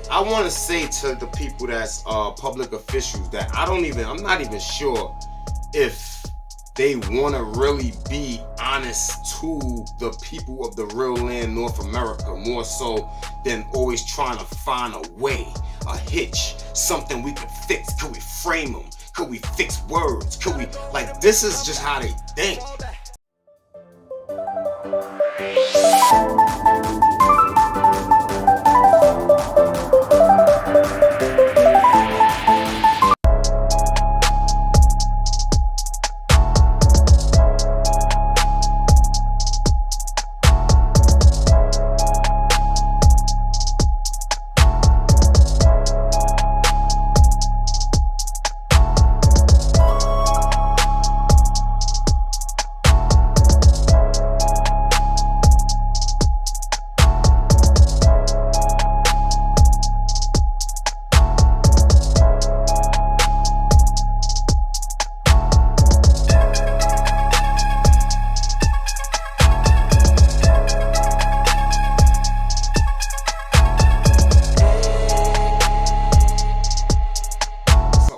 I want to say to the people that's public officials that I'm not even sure if they want to really be honest to the people of the real land, North America, more so than always trying to find a way, a hitch, something we could fix. Could we frame them? Could we fix words? Could we, like, this is just how they think.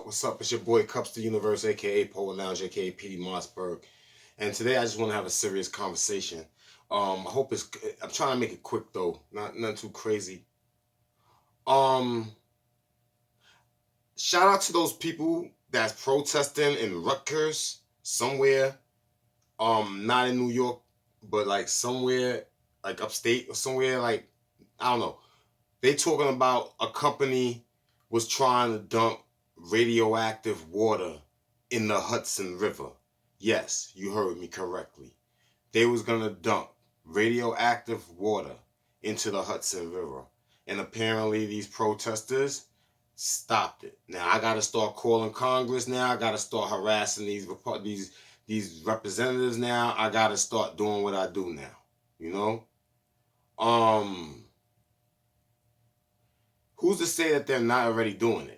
What's up? It's your boy Kupz the Universe, aka Polar Lounge, aka PD Mossberg. And today I just want to have a serious conversation. I'm trying to make it quick though, not too crazy. Shout out to those people that's protesting in Rutgers somewhere. Not in New York, but like somewhere like upstate or somewhere like, I don't know. They talking about a company was trying to dump radioactive water in the Hudson River. Yes, you heard me correctly. They was gonna dump radioactive water into the Hudson River. And apparently these protesters stopped it. Now I gotta start calling Congress now. I gotta start harassing these representatives now. I gotta start doing what I do now. You know? Who's to say that they're not already doing it?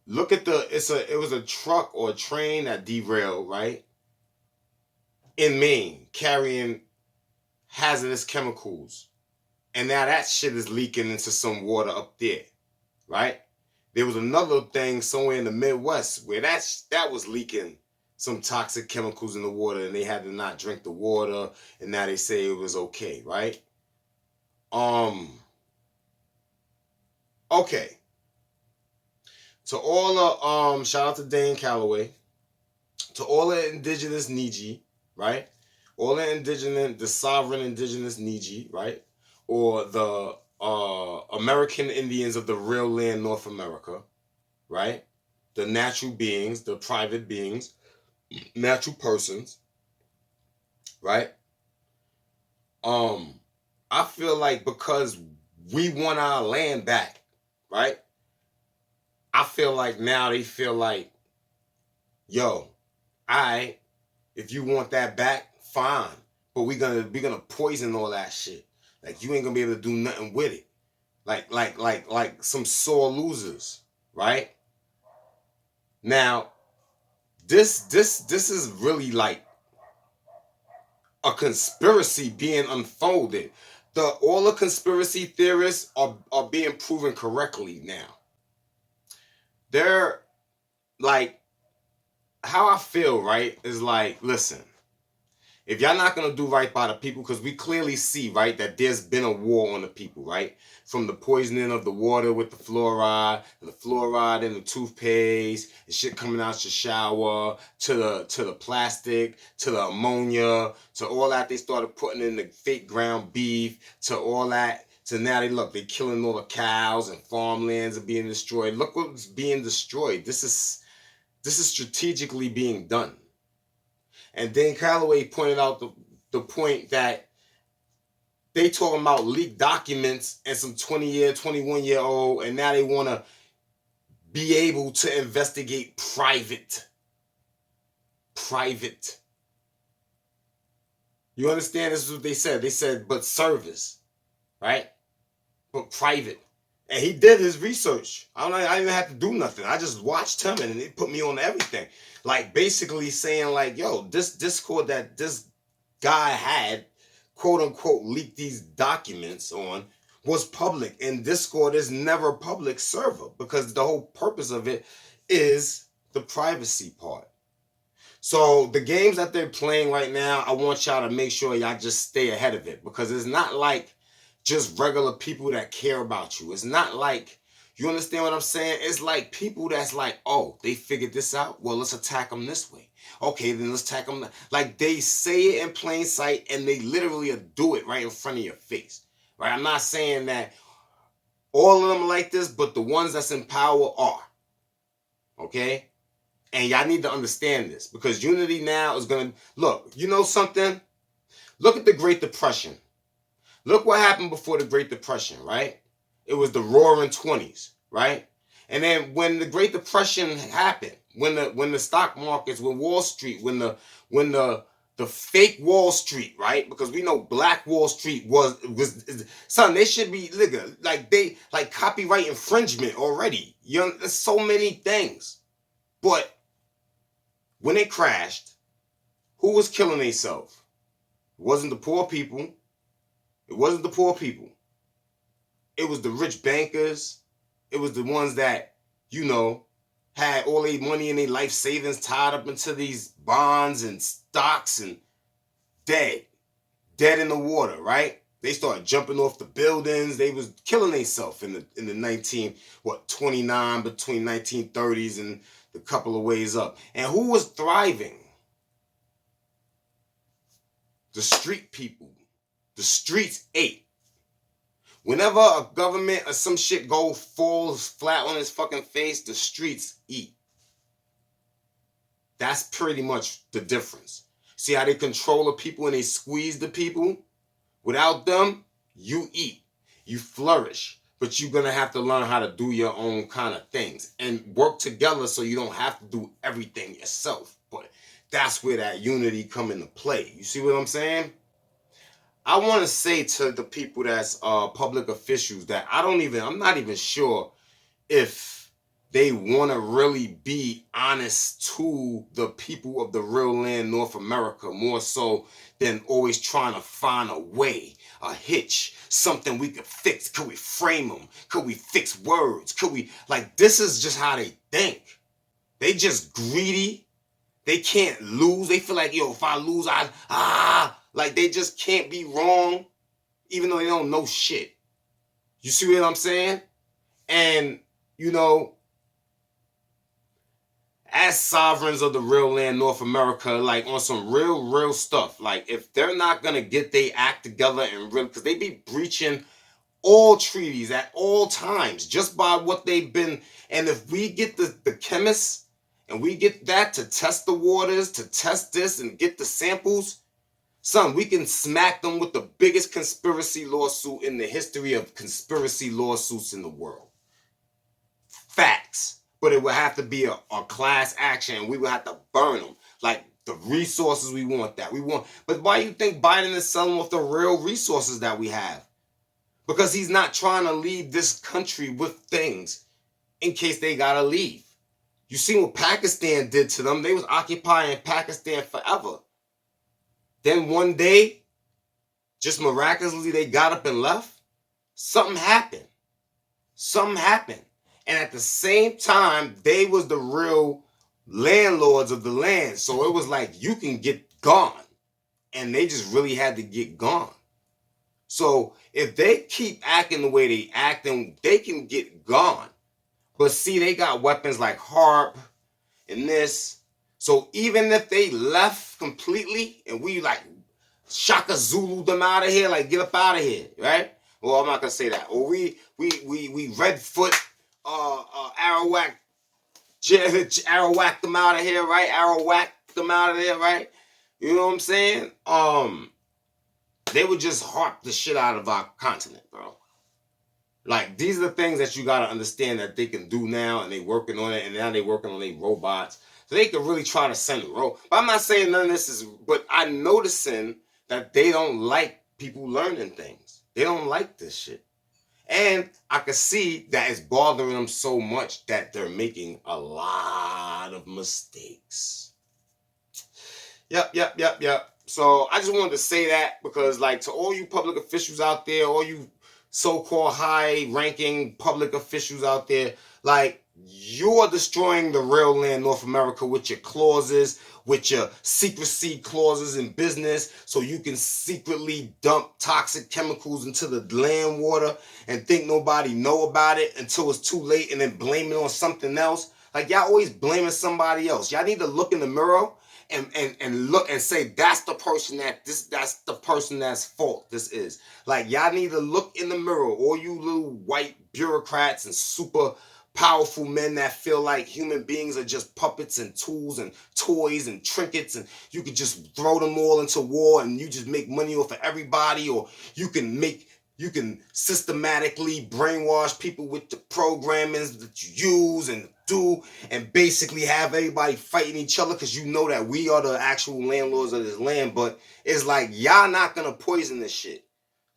Look at it was a truck or a train that derailed, right? In Maine, carrying hazardous chemicals. And now that shit is leaking into some water up there, right? There was another thing somewhere in the Midwest where that was leaking some toxic chemicals in the water and they had to not drink the water and now they say it was okay, right? Okay. To all the shout out to Dane Calloway, to all the indigenous Niji, right? All the sovereign indigenous Niji, right? Or the American Indians of the real land, North America, right? The natural beings, the private beings, natural persons, right? I feel like because we want our land back, right? I feel like now they feel like, yo, if you want that back, fine. But we're gonna poison all that shit. Like you ain't gonna be able to do nothing with it. Like some sore losers, right? Now, this is really like a conspiracy being unfolded. All the conspiracy theorists are being proven correctly now. They're like, how I feel, right, is like, listen, if y'all not going to do right by the people, because we clearly see, right, that there's been a war on the people, right? From the poisoning of the water with the fluoride in the toothpaste, and shit coming out your shower, to the plastic, to the ammonia, to all that they started putting in the fake ground beef, to all that. So now they killing all the cows and farmlands are being destroyed. Look what's being destroyed. This is strategically being done. And Dane Calloway pointed out the point that they talking about leaked documents and some 20-year, 21-year-old, and now they want to be able to investigate private. You understand? This is what they said. They said, but service, right? But private. And he did his research. I didn't even have to do nothing. I just watched him and it put me on everything. Like basically saying like, yo, this Discord that this guy had, quote unquote, leaked these documents on was public, and Discord is never a public server because the whole purpose of it is the privacy part. So the games that they're playing right now, I want y'all to make sure y'all just stay ahead of it, because it's not like just regular people that care about you. It's not like, you understand what I'm saying? It's like people that's like, oh, they figured this out. Well, let's attack them this way. Okay, then let's attack them. Like, they say it in plain sight, and they literally do it right in front of your face. Right? I'm not saying that all of them are like this, but the ones that's in power are. Okay? And y'all need to understand this, because unity now is going to, look, you know something? Look at the Great Depression. Look what happened before the Great Depression, right? It was the roaring 20s, right? And then when the Great Depression happened, when the stock markets, when Wall Street, when the fake Wall Street, right? Because we know Black Wall Street was son, they should be like copyright infringement already. You know, there's so many things. But when it crashed, who was killing themselves? It wasn't the poor people. It wasn't the poor people. It was the rich bankers. It was the ones that, you know, had all their money and their life savings tied up into these bonds and stocks and dead in the water, right? They started jumping off the buildings. They was killing themselves in the 29 between 1930s and the couple of ways up. And who was thriving? The street people. The streets ate. Whenever a government or some shit falls flat on its fucking face, the streets eat. That's pretty much the difference. See how they control the people and they squeeze the people? Without them, you eat. You flourish. But you're going to have to learn how to do your own kind of things and work together so you don't have to do everything yourself. But that's where that unity come into play. You see what I'm saying? I want to say to the people that's public officials that I'm not even sure if they want to really be honest to the people of the real land, North America, more so than always trying to find a way, a hitch, something we could fix. Could we frame them? Could we fix words? This is just how they think. They just greedy. They can't lose. They feel like, yo, if I lose, they just can't be wrong, even though they don't know shit. You see what I'm saying? And, you know, as sovereigns of the real land, North America, like on some real stuff, like if they're not going to get their act together and really, because they be breaching all treaties at all times just by what they've been. And if we get the chemists and we get that to test the waters, to test this and get the samples, son, we can smack them with the biggest conspiracy lawsuit in the history of conspiracy lawsuits in the world. Facts. But it would have to be a class action, and we would have to burn them. Like the resources we want that. But why do you think Biden is selling off the real resources that we have? Because he's not trying to leave this country with things in case they gotta leave. You see what Pakistan did to them? They was occupying Pakistan forever. Then one day, just miraculously, they got up and left. Something happened. And at the same time, they was the real landlords of the land. So it was like, you can get gone. And they just really had to get gone. So if they keep acting the way they acting, they can get gone. But see, they got weapons like HARP and this. So even if they left completely and we like Shaka Zulu them out of here, like get up out of here, right? Well, I'm not gonna say that. Or we Redfoot, Arawak them out of here, right? Arawak them out of there, right? You know what I'm saying? They would just harp the shit out of our continent, bro. Like, these are the things that you gotta understand that they can do now, and they working on it, and now they working on their robots. So they can really try to send a road. But I'm not saying none of this is, but I'm noticing that they don't like people learning things. They don't like this shit. And I can see that it's bothering them so much that they're making a lot of mistakes. Yep. So I just wanted to say that because, like, to all you public officials out there, all you so-called high-ranking public officials out there, like, you're destroying the real land, North America, with your clauses, with your secrecy clauses in business, so you can secretly dump toxic chemicals into the land water and think nobody know about it until it's too late, and then blame it on something else. Like, y'all always blaming somebody else. Y'all need to look in the mirror and look and say, that's the person that's fault this is. Like, y'all need to look in the mirror, all you little white bureaucrats and super powerful men that feel like human beings are just puppets and tools and toys and trinkets, and you could just throw them all into war and you just make money off of everybody, or you can systematically brainwash people with the programmings that you use and do, and basically have everybody fighting each other because you know that we are the actual landlords of this land. But it's like, y'all not gonna poison this shit.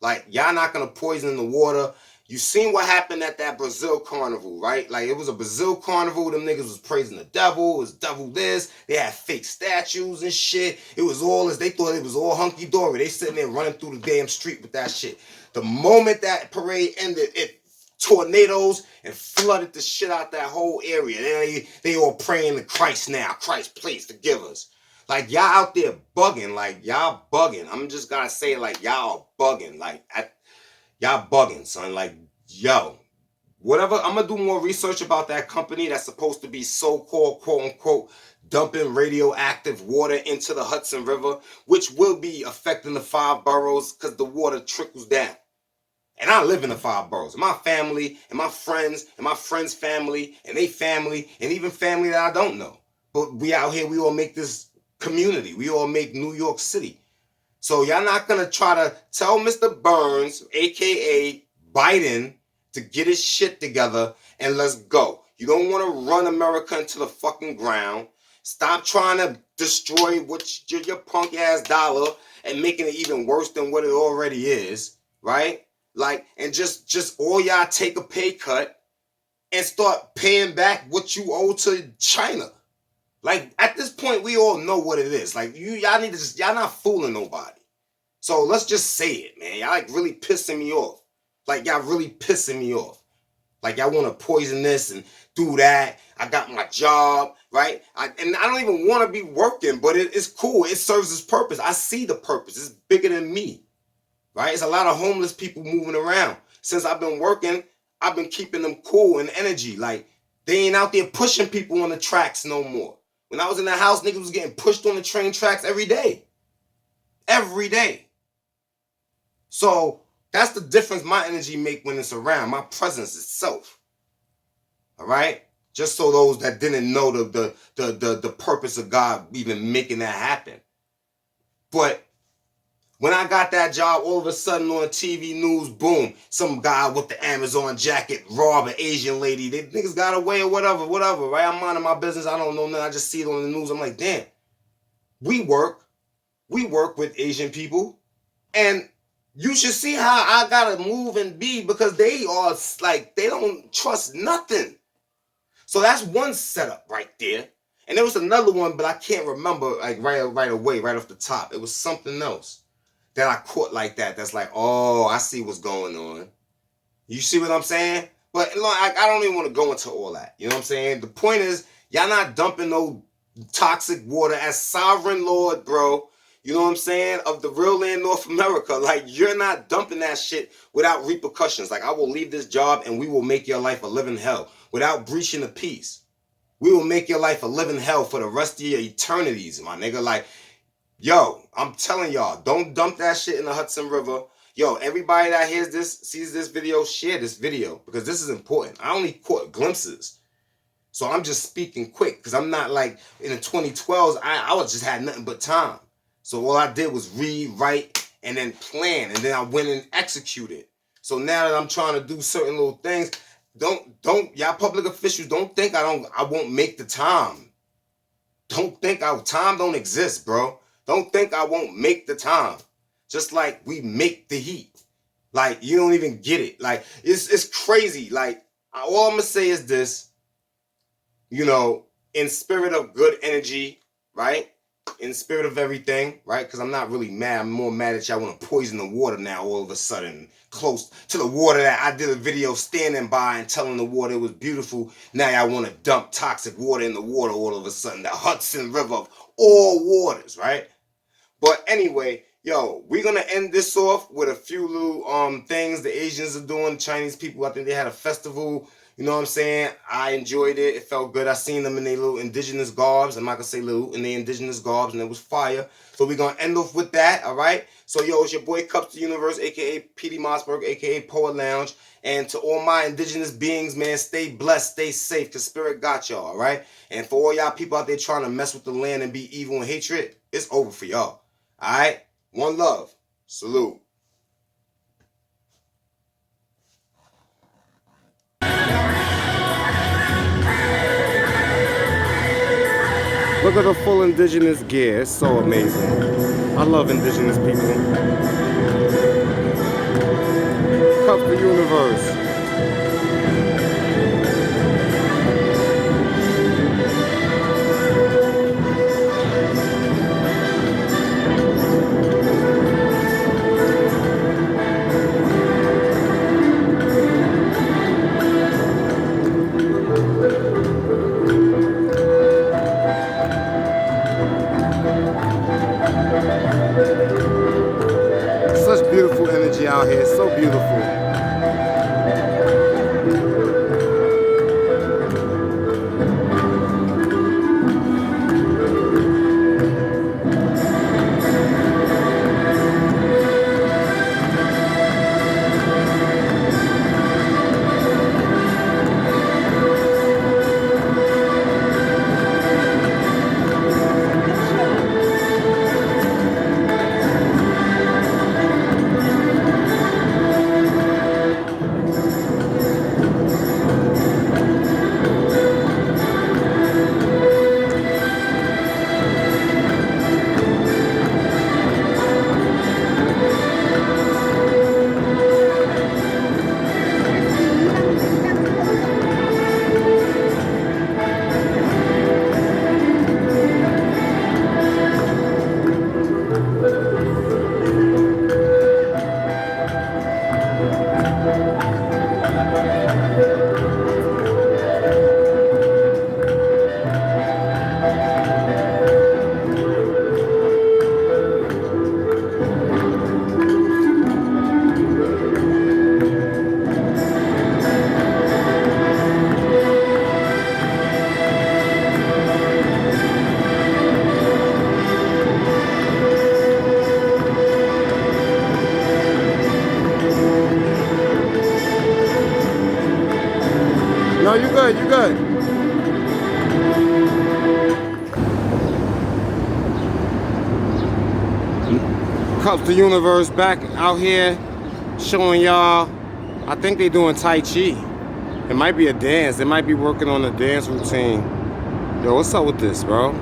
Like, y'all not gonna poison the water. You seen what happened at that Brazil carnival, right? Like, it was a Brazil carnival. Them niggas was praising the devil. It was devil this. They had fake statues and shit. It was all as they thought it was all hunky-dory. They sitting there running through the damn street with that shit. The moment that parade ended, it tornadoes and flooded the shit out that whole area. They all praying to Christ now. Christ, please forgive us. Like, y'all out there bugging. Like, y'all bugging. I'm just gonna say it, like, y'all bugging. Like, y'all bugging, son. Like, yo, whatever. I'm gonna do more research about that company that's supposed to be so-called, quote-unquote, dumping radioactive water into the Hudson River, which will be affecting the 5 boroughs because the water trickles down. And I live in the 5 boroughs. My family and my friends' family and they family and even family that I don't know. But we out here, we all make this community. We all make New York City. So y'all not going to try to tell Mr. Burns, a.k.a. Biden, to get his shit together and let's go. You don't want to run America into the fucking ground. Stop trying to destroy your punk ass dollar and making it even worse than what it already is, right? Like, and just all y'all take a pay cut and start paying back what you owe to China. Like, at this point, we all know what it is. Like, y'all need to y'all not fooling nobody. So let's just say it, man. Y'all like really pissing me off. Like, y'all really pissing me off. Like, y'all want to poison this and do that. I got my job, right? And I don't even want to be working, but it's cool. It serves its purpose. I see the purpose. It's bigger than me, right? It's a lot of homeless people moving around. Since I've been working, I've been keeping them cool and energy. Like, they ain't out there pushing people on the tracks no more. When I was in the house, niggas was getting pushed on the train tracks every day. Every day. So that's the difference my energy make when it's around. My presence itself. All right? Just so those that didn't know the purpose of God even making that happen. But when I got that job, all of a sudden on the TV news, boom, some guy with the Amazon jacket robbed an Asian lady. They niggas got away or whatever, right? I'm minding my business. I don't know nothing. I just see it on the news. I'm like, damn. We work with Asian people. And you should see how I gotta move and be because they are like, they don't trust nothing. So that's one setup right there. And there was another one, but I can't remember like right away, right off the top. It was something else that I caught like that. That's like, oh, I see what's going on. You see what I'm saying? But I don't even want to go into all that. You know what I'm saying? The point is, y'all not dumping no toxic water as sovereign lord, bro. You know what I'm saying? Of the real land, North America. Like, you're not dumping that shit without repercussions. Like, I will leave this job and we will make your life a living hell without breaching the peace. We will make your life a living hell for the rest of your eternities, my nigga. Like, yo, I'm telling y'all, don't dump that shit in the Hudson River. Yo, everybody that hears this, sees this video, share this video because this is important. I only caught glimpses. So I'm just speaking quick because I'm not like in the 2012s, I was just had nothing but time. So all I did was read, write, and then plan, and then I went and executed. So now that I'm trying to do certain little things, don't y'all public officials don't think I won't make the time. Don't think time don't exist, bro. Don't think I won't make the time. Just like we make the heat. Like, you don't even get it. Like, it's crazy. Like, all I'm gonna say is this, you know, in spirit of good energy, right? in spirit of everything, right? Because I'm not really mad. I'm more mad that y'all want to poison the water now all of a sudden. Close to the water that I did a video standing by and telling the water it was beautiful. Now y'all want to dump toxic water in the water all of a sudden. The Hudson River of all waters, right? But anyway, yo, we're gonna end this off with a few little things the Asians are doing. Chinese people, I think they had a festival. You know what I'm saying? I enjoyed it. It felt good. I seen them in their little indigenous garbs. I'm not gonna say little, in their indigenous garbs, and it was fire. So we're gonna end off with that, all right? So yo, it's your boy Kupz the Universe, aka PD Mossberg, aka Poet Lounge. And to all my indigenous beings, man, stay blessed, stay safe, because Spirit got y'all, all right? And for all y'all people out there trying to mess with the land and be evil and hatred, it's over for y'all. Alright? One love. Salute. Look at the full indigenous gear. It's so amazing. I love indigenous people. Kupz the Universe. Such beautiful energy out here, so beautiful. No, you good, you good. Kupz the Universe back out here showing y'all. I think they doing Tai Chi. It might be a dance. They might be working on a dance routine. Yo, what's up with this, bro?